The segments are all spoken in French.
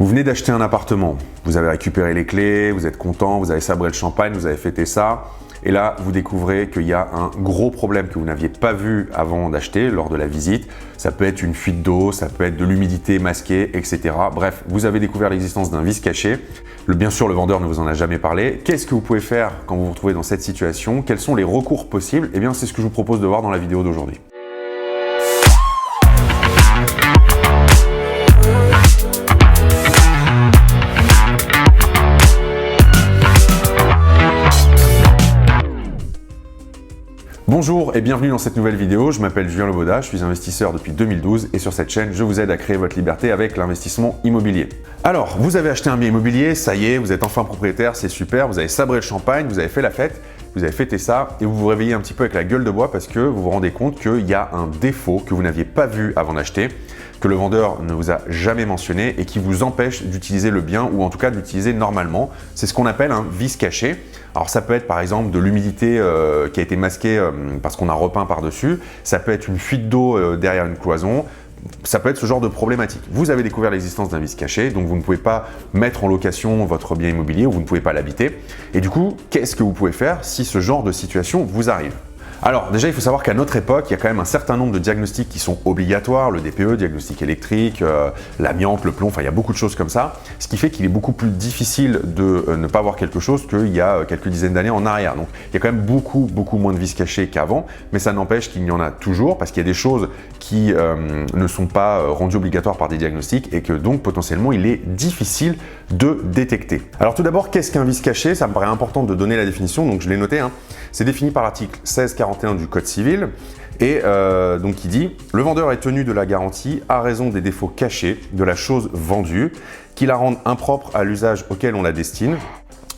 Vous venez d'acheter un appartement, vous avez récupéré les clés, vous êtes content, vous avez sabré le champagne, vous avez fêté ça. Et là, vous découvrez qu'il y a un gros problème que vous n'aviez pas vu avant d'acheter lors de la visite. Ça peut être une fuite d'eau, ça peut être de l'humidité masquée, etc. Bref, vous avez découvert l'existence d'un vice caché. Bien sûr, le vendeur ne vous en a jamais parlé. Qu'est-ce que vous pouvez faire quand vous vous retrouvez dans cette situation? Quels sont les recours possibles? Eh bien, c'est ce que je vous propose de voir dans la vidéo d'aujourd'hui. Bonjour et bienvenue dans cette nouvelle vidéo, je m'appelle Julien Loboda, je suis investisseur depuis 2012 et sur cette chaîne, je vous aide à créer votre liberté avec l'investissement immobilier. Alors, vous avez acheté un bien immobilier, ça y est, vous êtes enfin propriétaire, c'est super, vous avez sabré le champagne, vous avez fait la fête, vous avez fêté ça et vous vous réveillez un petit peu avec la gueule de bois parce que vous vous rendez compte qu'il y a un défaut que vous n'aviez pas vu avant d'acheter, que le vendeur ne vous a jamais mentionné et qui vous empêche d'utiliser le bien ou en tout cas d'utiliser normalement. C'est ce qu'on appelle un vice caché. Alors ça peut être par exemple de l'humidité qui a été masquée parce qu'on a repeint par-dessus, ça peut être une fuite d'eau derrière une cloison, ça peut être ce genre de problématique. Vous avez découvert l'existence d'un vice caché, donc vous ne pouvez pas mettre en location votre bien immobilier ou vous ne pouvez pas l'habiter. Et du coup, qu'est-ce que vous pouvez faire si ce genre de situation vous arrive ? Alors déjà, il faut savoir qu'à notre époque, il y a quand même un certain nombre de diagnostics qui sont obligatoires, le DPE, diagnostic électrique, l'amiante, le plomb, enfin il y a beaucoup de choses comme ça, ce qui fait qu'il est beaucoup plus difficile de ne pas avoir quelque chose qu'il y a quelques dizaines d'années en arrière. Donc il y a quand même beaucoup moins de vices cachés qu'avant, mais ça n'empêche qu'il y en a toujours parce qu'il y a des choses qui ne sont pas rendues obligatoires par des diagnostics et que donc potentiellement il est difficile de détecter. Alors tout d'abord, qu'est-ce qu'un vice caché? Ça me paraît important de donner la définition, donc je l'ai noté. C'est défini par l'article 1641 du Code civil et donc qui dit « Le vendeur est tenu de la garantie à raison des défauts cachés de la chose vendue qui la rendent impropre à l'usage auquel on la destine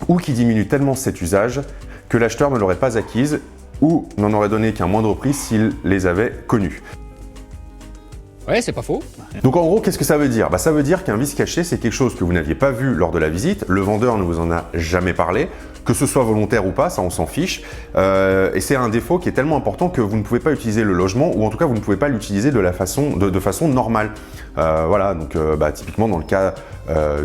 ou qui diminue tellement cet usage que l'acheteur ne l'aurait pas acquise ou n'en aurait donné qu'un moindre prix s'il les avait connus. » Ouais, c'est pas faux. Donc en gros, qu'est-ce que ça veut dire? Ça veut dire qu'un vice caché, c'est quelque chose que vous n'aviez pas vu lors de la visite, le vendeur ne vous en a jamais parlé, que ce soit volontaire ou pas, ça on s'en fiche, et c'est un défaut qui est tellement important que vous ne pouvez pas utiliser le logement, ou en tout cas vous ne pouvez pas l'utiliser de façon normale. Voilà, donc typiquement dans le cas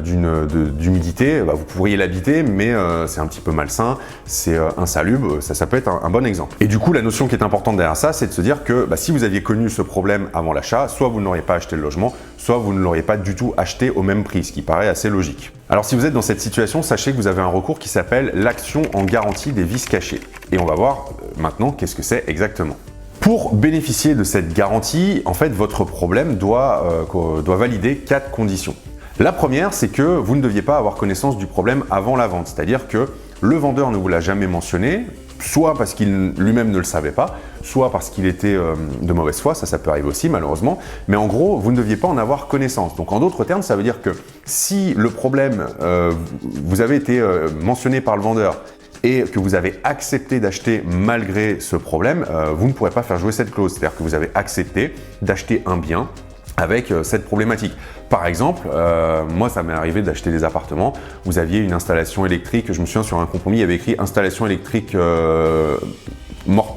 d'humidité, vous pourriez l'habiter, mais c'est un petit peu malsain, c'est insalubre, ça peut être un bon exemple. Et du coup, la notion qui est importante derrière ça, c'est de se dire que si vous aviez connu ce problème avant l'achat, soit vous n'auriez pas acheté le logement, soit vous ne l'auriez pas du tout acheté au même prix, ce qui paraît assez logique. Alors si vous êtes dans cette situation, sachez que vous avez un recours qui s'appelle l'action en garantie des vices cachés. Et on va voir maintenant qu'est-ce que c'est exactement. Pour bénéficier de cette garantie, en fait, votre problème doit valider 4 conditions. La première, c'est que vous ne deviez pas avoir connaissance du problème avant la vente, c'est-à-dire que le vendeur ne vous l'a jamais mentionné, soit parce qu'il lui-même ne le savait pas, soit parce qu'il était de mauvaise foi, ça peut arriver aussi malheureusement, mais en gros, vous ne deviez pas en avoir connaissance. Donc en d'autres termes, ça veut dire que si le problème vous avez été mentionné par le vendeur et que vous avez accepté d'acheter malgré ce problème, vous ne pourrez pas faire jouer cette clause, c'est-à-dire que vous avez accepté d'acheter un bien avec cette problématique. Par exemple, moi ça m'est arrivé d'acheter des appartements, vous aviez une installation électrique, je me souviens sur un compromis, il y avait écrit installation électrique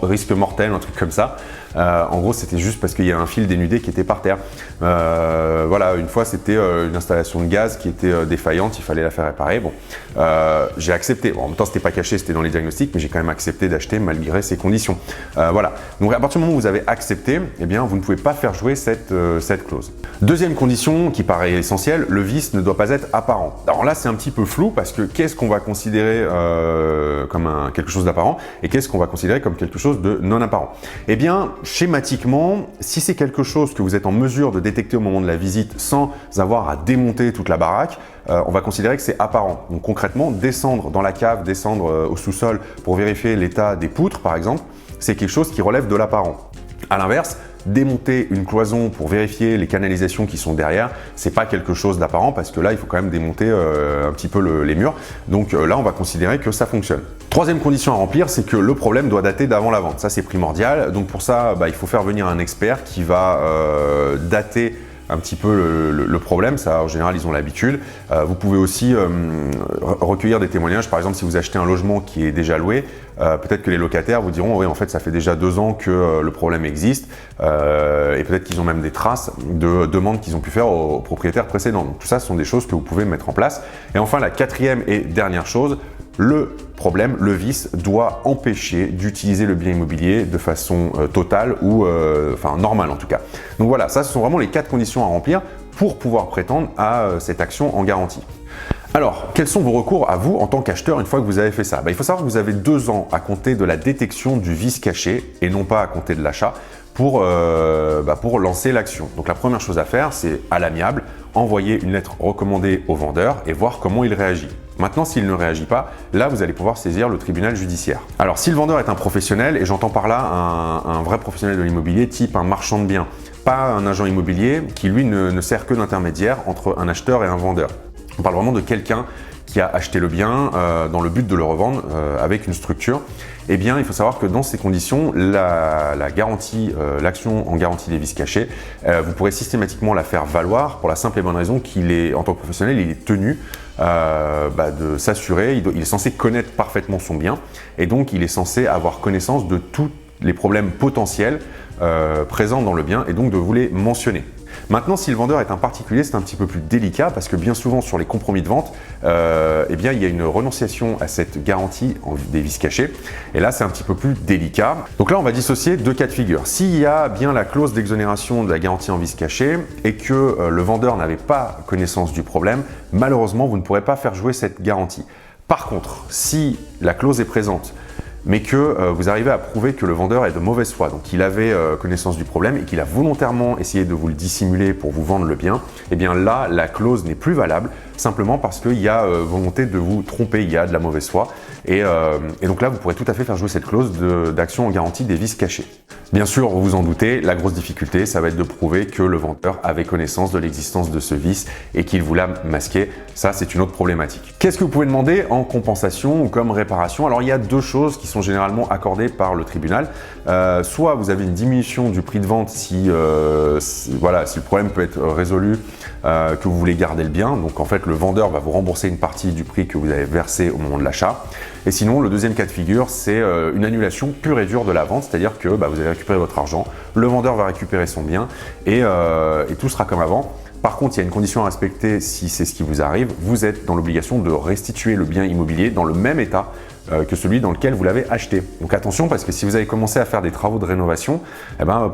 risque mortel, un truc comme ça. En gros, c'était juste parce qu'il y a un fil dénudé qui était par terre. Voilà, une fois, c'était une installation de gaz qui était défaillante, il fallait la faire réparer. Bon, j'ai accepté. Bon, en même temps, c'était pas caché, c'était dans les diagnostics, mais j'ai quand même accepté d'acheter malgré ces conditions. Voilà. Donc, à partir du moment où vous avez accepté, eh bien, vous ne pouvez pas faire jouer cette clause. Deuxième condition qui paraît essentielle, le vice ne doit pas être apparent. Alors là, c'est un petit peu flou parce que qu'est-ce qu'on va considérer comme quelque chose d'apparent et qu'est-ce qu'on va considérer comme quelque chose de non apparent? Eh bien, schématiquement, si c'est quelque chose que vous êtes en mesure de détecter au moment de la visite sans avoir à démonter toute la baraque, on va considérer que c'est apparent. Donc concrètement, descendre dans la cave, descendre au sous-sol pour vérifier l'état des poutres par exemple, c'est quelque chose qui relève de l'apparent. À l'inverse, démonter une cloison pour vérifier les canalisations qui sont derrière, c'est pas quelque chose d'apparent parce que là, il faut quand même démonter un petit peu les murs. Donc là, on va considérer que ça fonctionne. Troisième condition à remplir, c'est que le problème doit dater d'avant la vente. Ça, c'est primordial. Donc pour ça, il faut faire venir un expert qui va dater un petit peu le problème. Ça, en général, ils ont l'habitude. Vous pouvez aussi recueillir des témoignages. Par exemple, si vous achetez un logement qui est déjà loué, peut-être que les locataires vous diront oui, en fait, ça fait déjà 2 ans que le problème existe, et peut-être qu'ils ont même des traces de demandes qu'ils ont pu faire aux propriétaires précédents. Donc tout ça, ce sont des choses que vous pouvez mettre en place. Et enfin, la quatrième et dernière chose, le problème, le vice, doit empêcher d'utiliser le bien immobilier de façon totale ou enfin normale en tout cas. Donc voilà, ça ce sont vraiment les 4 conditions à remplir pour pouvoir prétendre à cette action en garantie. Alors, quels sont vos recours à vous en tant qu'acheteur une fois que vous avez fait ça? Il faut savoir que vous avez 2 ans à compter de la détection du vice caché et non pas à compter de l'achat pour lancer l'action. Donc la première chose à faire, c'est à l'amiable, envoyer une lettre recommandée au vendeur et voir comment il réagit. Maintenant, s'il ne réagit pas, là, vous allez pouvoir saisir le tribunal judiciaire. Alors, si le vendeur est un professionnel, et j'entends par là un vrai professionnel de l'immobilier, type un marchand de biens, pas un agent immobilier qui, lui, ne sert que d'intermédiaire entre un acheteur et un vendeur. On parle vraiment de quelqu'un qui a acheté le bien dans le but de le revendre avec une structure. Eh bien, il faut savoir que dans ces conditions, la garantie, l'action en garantie des vices cachés, vous pourrez systématiquement la faire valoir pour la simple et bonne raison qu'il est, en tant que professionnel, il est tenu de s'assurer, il est censé connaître parfaitement son bien et donc il est censé avoir connaissance de tous les problèmes potentiels présents dans le bien et donc de vous les mentionner. Maintenant, si le vendeur est un particulier, c'est un petit peu plus délicat parce que bien souvent sur les compromis de vente, eh bien, il y a une renonciation à cette garantie des vices cachés. Et là, c'est un petit peu plus délicat. Donc là, on va dissocier 2 cas de figure. S'il y a bien la clause d'exonération de la garantie en vices cachés et que le vendeur n'avait pas connaissance du problème, malheureusement, vous ne pourrez pas faire jouer cette garantie. Par contre, si la clause est présente, mais que vous arrivez à prouver que le vendeur est de mauvaise foi, donc qu'il avait connaissance du problème et qu'il a volontairement essayé de vous le dissimuler pour vous vendre le bien, et bien là, la clause n'est plus valable, simplement parce qu'il y a volonté de vous tromper, il y a de la mauvaise foi, et donc là, vous pourrez tout à fait faire jouer cette clause d'action en garantie des vices cachés. Bien sûr, vous vous en doutez, la grosse difficulté, ça va être de prouver que le vendeur avait connaissance de l'existence de ce vice et qu'il vous l'a masqué. Ça, c'est une autre problématique. Qu'est-ce que vous pouvez demander en compensation ou comme réparation? Alors, il y a 2 choses qui sont généralement accordées par le tribunal. Soit vous avez une diminution du prix de vente si le problème peut être résolu, que vous voulez garder le bien. Donc, en fait, le vendeur va vous rembourser une partie du prix que vous avez versé au moment de l'achat. Et sinon, le deuxième cas de figure, c'est une annulation pure et dure de la vente, c'est-à-dire que vous allez récupérer votre argent, le vendeur va récupérer son bien et tout sera comme avant. Par contre, il y a une condition à respecter si c'est ce qui vous arrive, vous êtes dans l'obligation de restituer le bien immobilier dans le même état que celui dans lequel vous l'avez acheté. Donc attention, parce que si vous avez commencé à faire des travaux de rénovation,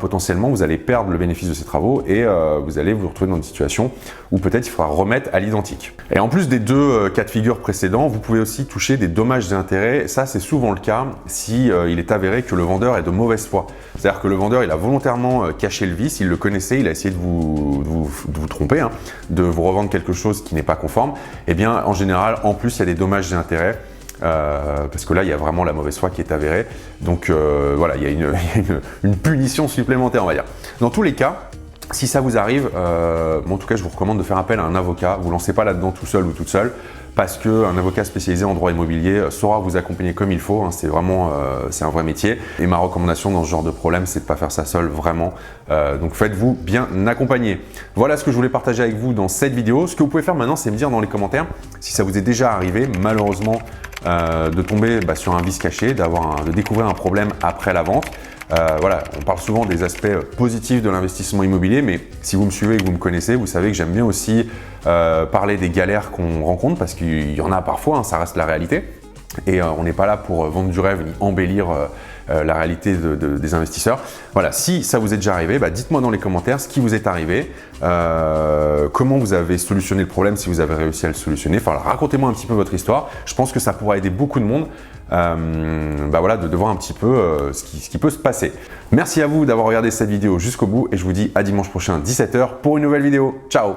potentiellement vous allez perdre le bénéfice de ces travaux et vous allez vous retrouver dans une situation où peut-être il faudra remettre à l'identique. Et en plus des 2 cas de figure précédents, vous pouvez aussi toucher des dommages et intérêts. Ça, c'est souvent le cas si il est avéré que le vendeur est de mauvaise foi. C'est-à-dire que le vendeur, il a volontairement caché le vice, il le connaissait, il a essayé de vous tromper, de vous revendre quelque chose qui n'est pas conforme. Et bien, en général, en plus, il y a des dommages et intérêts. Parce que là, il y a vraiment la mauvaise foi qui est avérée. Donc voilà, il y a une punition supplémentaire, on va dire. Dans tous les cas, si ça vous arrive, en tout cas, je vous recommande de faire appel à un avocat. Vous ne lancez pas là-dedans tout seul ou toute seule, parce qu'un avocat spécialisé en droit immobilier saura vous accompagner comme il faut. C'est vraiment c'est un vrai métier. Et ma recommandation dans ce genre de problème, c'est de ne pas faire ça seul, vraiment. Donc faites-vous bien accompagner. Voilà ce que je voulais partager avec vous dans cette vidéo. Ce que vous pouvez faire maintenant, c'est me dire dans les commentaires si ça vous est déjà arrivé, malheureusement, de tomber sur un vice caché, de découvrir un problème après la vente. Voilà, on parle souvent des aspects positifs de l'investissement immobilier, mais si vous me suivez et que vous me connaissez, vous savez que j'aime bien aussi parler des galères qu'on rencontre parce qu'il y en a parfois, ça reste la réalité. Et on n'est pas là pour vendre du rêve ni embellir la réalité des investisseurs. Voilà, si ça vous est déjà arrivé, dites-moi dans les commentaires ce qui vous est arrivé, comment vous avez solutionné le problème, si vous avez réussi à le solutionner. Enfin, racontez-moi un petit peu votre histoire. Je pense que ça pourra aider beaucoup de monde de voir un petit peu ce qui peut se passer. Merci à vous d'avoir regardé cette vidéo jusqu'au bout et je vous dis à dimanche prochain 17 h pour une nouvelle vidéo. Ciao!